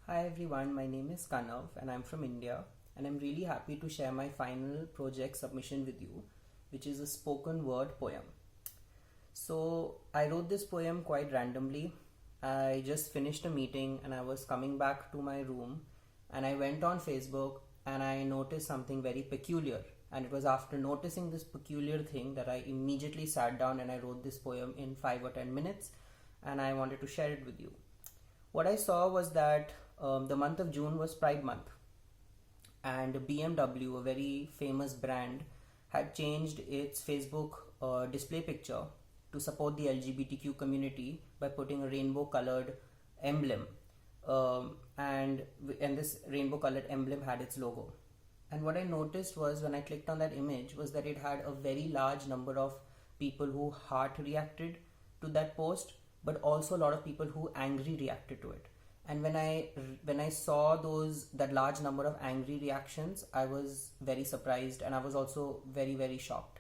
Hi everyone, my name is Kanav and I'm from India, and I'm really happy to share my final project submission with you, which is a spoken word poem. So I wrote this poem quite randomly. I just finished a meeting and I was coming back to my room, and I went on Facebook and I noticed something very peculiar. And it was after noticing this peculiar thing that I immediately sat down and I wrote this poem in 5 or 10 minutes, and I wanted to share it with you. What I saw was that the month of June was Pride Month, and BMW, a very famous brand, had changed its Facebook display picture to support the LGBTQ community by putting a rainbow colored emblem. And this rainbow colored emblem had its logo. And what I noticed was when I clicked on that image was that it had a very large number of people who heart reacted to that post, but also a lot of people who angry reacted to it. And when I saw that large number of angry reactions, I was very surprised, and I was also very shocked.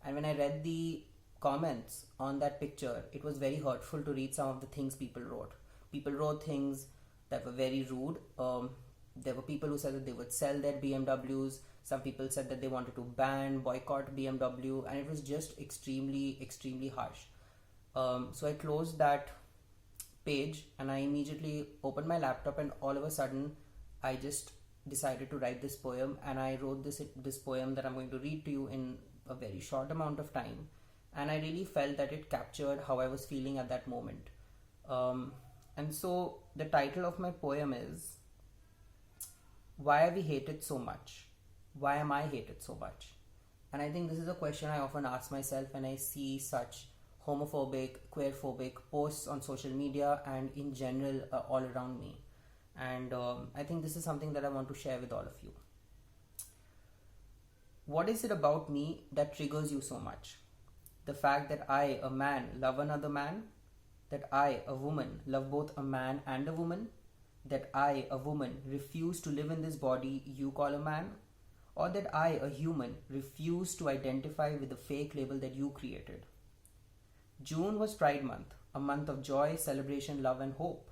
And when I read the comments on that picture, it was very hurtful to read some of the things people wrote. People wrote things that were very rude. There were people who said that they would sell their BMWs. Some people said that they wanted to boycott BMW, and it was just extremely harsh. So I closed that page and I immediately opened my laptop, and all of a sudden I just decided to write this poem, and I wrote this poem that I'm going to read to you in a very short amount of time. And I really felt that it captured how I was feeling at that moment. And so the title of my poem is Why Are We Hated So Much? Why am I hated so much? And I think this is a question I often ask myself when I see such homophobic, queerphobic posts on social media and in general all around me. And I think this is something that I want to share with all of you. What is it about me that triggers you so much? The fact that I, a man, love another man? That I, a woman, love both a man and a woman? That I, a woman, refuse to live in this body you call a man? Or that I, a human, refuse to identify with the fake label that you created? June was Pride Month, a month of joy, celebration, love, and hope.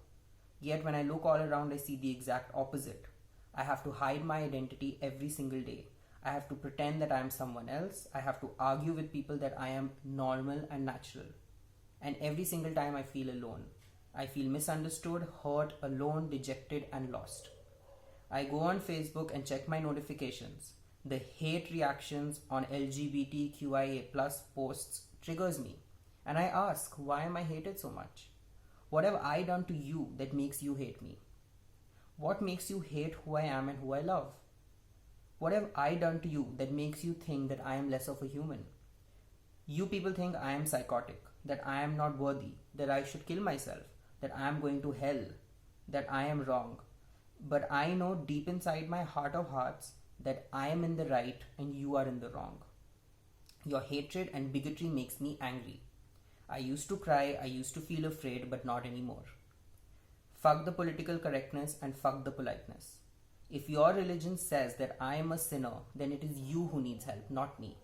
Yet when I look all around, I see the exact opposite. I have to hide my identity every single day. I have to pretend that I am someone else. I have to argue with people that I am normal and natural. And every single time I feel alone. I feel misunderstood, hurt, alone, dejected, and lost. I go on Facebook and check my notifications. The hate reactions on LGBTQIA plus posts triggers me. And I ask, why am I hated so much? What have I done to you that makes you hate me? What makes you hate who I am and who I love? What have I done to you that makes you think that I am less of a human? You people think I am psychotic, that I am not worthy, that I should kill myself, that I am going to hell, that I am wrong. But I know deep inside my heart of hearts that I am in the right and you are in the wrong. Your hatred and bigotry makes me angry. I used to cry, I used to feel afraid, but not anymore. Fuck the political correctness and fuck the politeness. If your religion says that I am a sinner, then it is you who needs help, not me.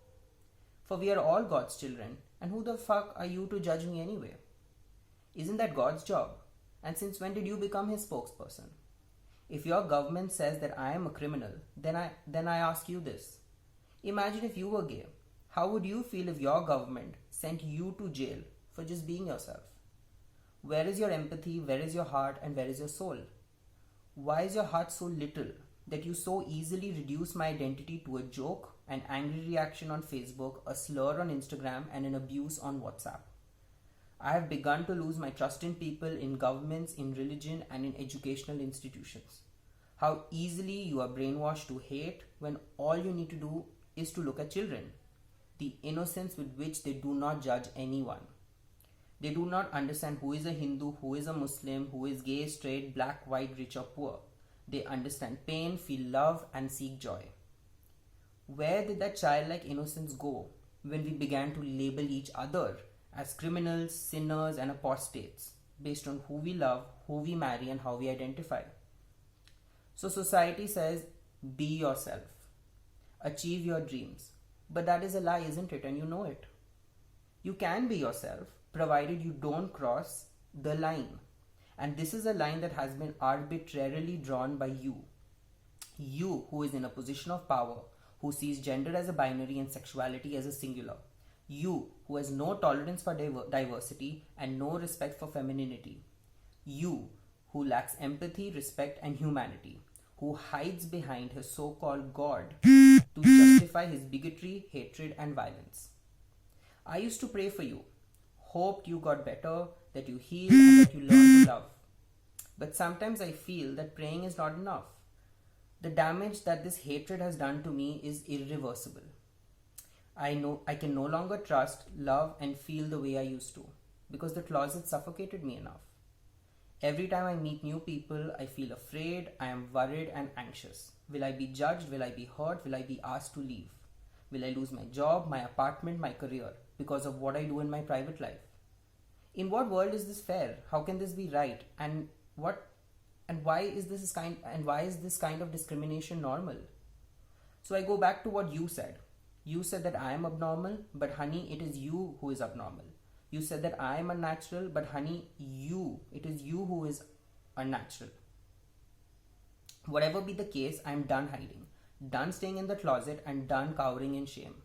For we are all God's children, and who the fuck are you to judge me anyway? Isn't that God's job? And since when did you become his spokesperson? If your government says that I am a criminal, then I ask you this. Imagine if you were gay. How would you feel if your government sent you to jail for just being yourself? Where is your empathy, where is your heart, and where is your soul? Why is your heart so little that you so easily reduce my identity to a joke, an angry reaction on Facebook, a slur on Instagram, and an abuse on WhatsApp? I have begun to lose my trust in people, in governments, in religion, and in educational institutions. How easily you are brainwashed to hate when all you need to do is to look at children. The innocence with which they do not judge anyone. They do not understand who is a Hindu, who is a Muslim, who is gay, straight, black, white, rich, or poor. They understand pain, feel love, and seek joy. Where did that childlike innocence go when we began to label each other as criminals, sinners, and apostates based on who we love, who we marry, and how we identify? So society says, be yourself. Achieve your dreams. But that is a lie, isn't it? And you know it. You can be yourself, provided you don't cross the line. And this is a line that has been arbitrarily drawn by you. You, who is in a position of power, who sees gender as a binary and sexuality as a singular. You, who has no tolerance for diversity and no respect for femininity. You, who lacks empathy, respect, and humanity, who hides behind his so called God to justify his bigotry, hatred, and violence. I used to pray for you, hoped you got better, that you healed, and that you learned to love. But sometimes I feel that praying is not enough. The damage that this hatred has done to me is irreversible. I know I can no longer trust, love, and feel the way I used to because the closet suffocated me enough. Every time I meet new people, I feel afraid, I am worried and anxious. Will I be judged? Will I be hurt? Will I be asked to leave? Will I lose my job, my apartment, my career because of what I do in my private life? In what world is this fair? How can this be right? And why is this kind of discrimination normal? So I go back to what you said. You said that I am abnormal, but honey, it is you who is abnormal. You said that I am unnatural, but honey, it is you who is unnatural. Whatever be the case, I am done hiding, done staying in the closet, and done cowering in shame.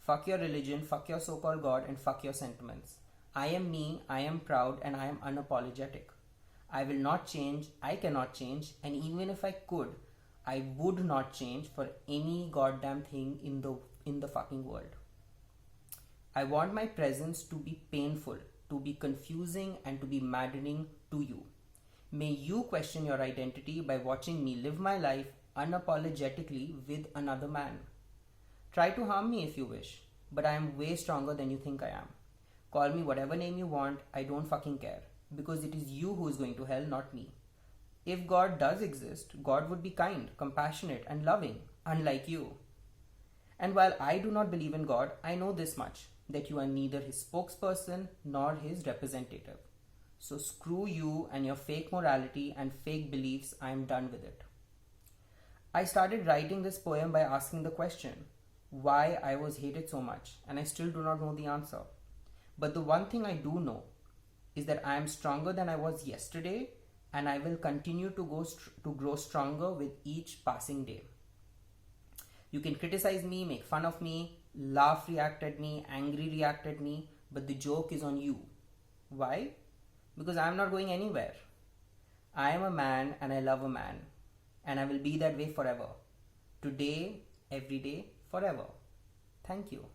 Fuck your religion, fuck your so-called God, and fuck your sentiments. I am me, I am proud, and I am unapologetic. I will not change, I cannot change, and even if I could, I would not change for any goddamn thing in the fucking world. I want my presence to be painful, to be confusing, and to be maddening to you. May you question your identity by watching me live my life unapologetically with another man. Try to harm me if you wish, but I am way stronger than you think I am. Call me whatever name you want, I don't fucking care, because it is you who is going to hell, not me. If God does exist, God would be kind, compassionate, and loving, unlike you. And while I do not believe in God, I know this much, that you are neither his spokesperson nor his representative. So screw you and your fake morality and fake beliefs, I am done with it. I started writing this poem by asking the question, why I was hated so much, and I still do not know the answer. But the one thing I do know is that I am stronger than I was yesterday, and I will continue to grow stronger with each passing day. You can criticize me, make fun of me, laugh, react at me, angry, react at me, but the joke is on you. Why? Because I am not going anywhere. I am a man and I love a man, and I will be that way forever. Today, every day, forever. Thank you.